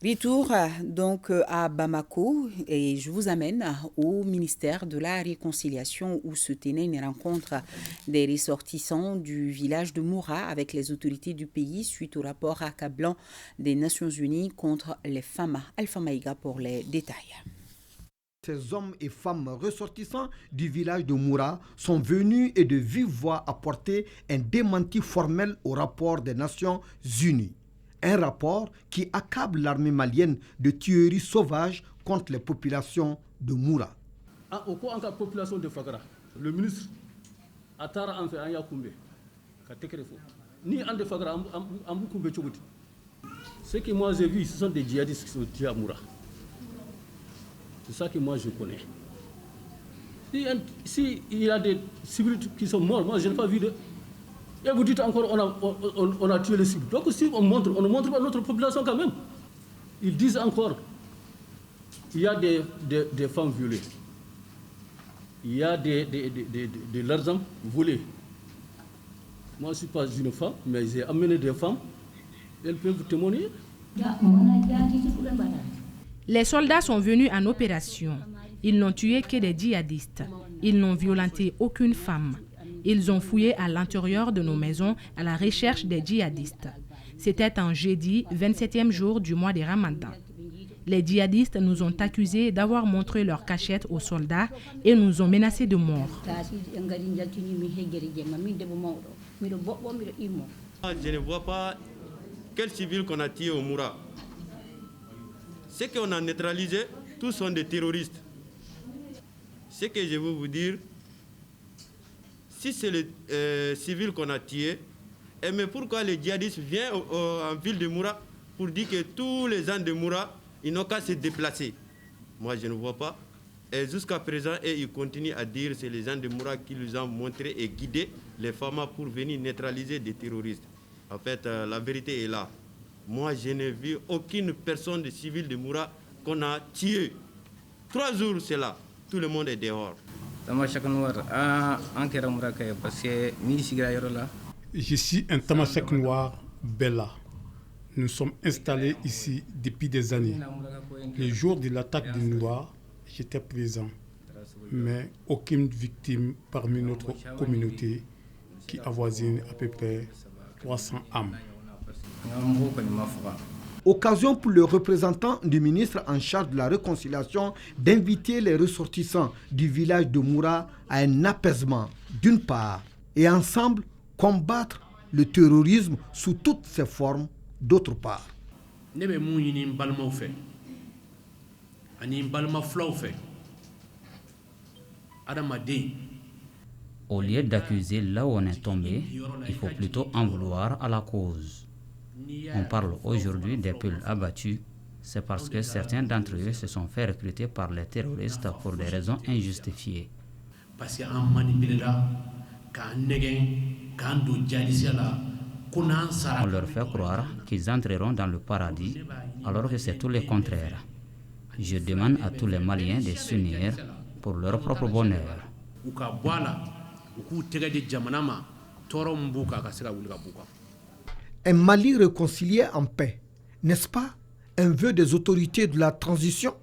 Retour donc à Bamako et je vous amène au ministère de la Réconciliation où se tenait une rencontre des ressortissants du village de Moura avec les autorités du pays suite au rapport accablant des Nations Unies contre les femmes. Alpha Maïga pour les détails. Ces hommes et femmes ressortissants du village de Moura sont venus et de vive voix apporter un démenti formel au rapport des Nations Unies. Un rapport qui accable l'armée malienne de tueries sauvages contre les populations de Moura. Au cours de la population de Fagara, le ministre a tara en fait un yakoumbe, ni en de Fagara en boukoumbe tchouti. Ce que moi j'ai vu, ce sont des djihadistes qui sont tués à Moura. C'est ça que moi je connais. Si il y a des civils qui sont morts, moi je n'ai pas vu de. Et vous dites encore on a tué les cibles. Donc si on ne montre pas notre population quand même. Ils disent encore il y a des femmes violées. Il y a de l'argent volé. Moi je ne suis pas une femme, mais j'ai amené des femmes. Elles peuvent témoigner. Les soldats sont venus en opération. Ils n'ont tué que des djihadistes. Ils n'ont violenté aucune femme. Ils ont fouillé à l'intérieur de nos maisons à la recherche des djihadistes. C'était un jeudi, 27e jour du mois de Ramadan. Les djihadistes nous ont accusés d'avoir montré leur cachette aux soldats et nous ont menacés de mort. Je ne vois pas quel civil qu'on a tué au Moura. Ceux qu'on a neutralisés, tous sont des terroristes. Ce que je veux vous dire, si c'est les civils qu'on a tués, mais pourquoi les djihadistes viennent en ville de Moura pour dire que tous les gens de Moura, ils n'ont qu'à se déplacer? Moi, je ne vois pas. Et jusqu'à présent, ils continuent à dire que c'est les gens de Moura qui nous ont montré et guidé les femmes pour venir neutraliser des terroristes. En fait, la vérité est là. Moi, je n'ai vu aucune personne de civil de Moura qu'on a tué. 3 jours, c'est là. Tout le monde est dehors. Je suis un Tamashek noir, Bella. Nous sommes installés ici depuis des années. Le jour de l'attaque des Noirs, j'étais présent. Mais aucune victime parmi notre communauté qui avoisine à peu près 300 âmes. Occasion pour le représentant du ministre en charge de la réconciliation d'inviter les ressortissants du village de Moura à un apaisement d'une part et ensemble combattre le terrorisme sous toutes ses formes d'autre part. Au lieu d'accuser là où on est tombé, il faut plutôt en vouloir à la cause. On parle aujourd'hui des peuples abattus, c'est parce que certains d'entre eux se sont fait recruter par les terroristes pour des raisons injustifiées. On leur fait croire qu'ils entreront dans le paradis, alors que c'est tout le contraire. Je demande à tous les Maliens de s'unir pour leur propre bonheur. Un Mali réconcilié en paix, n'est-ce pas un vœu des autorités de la transition?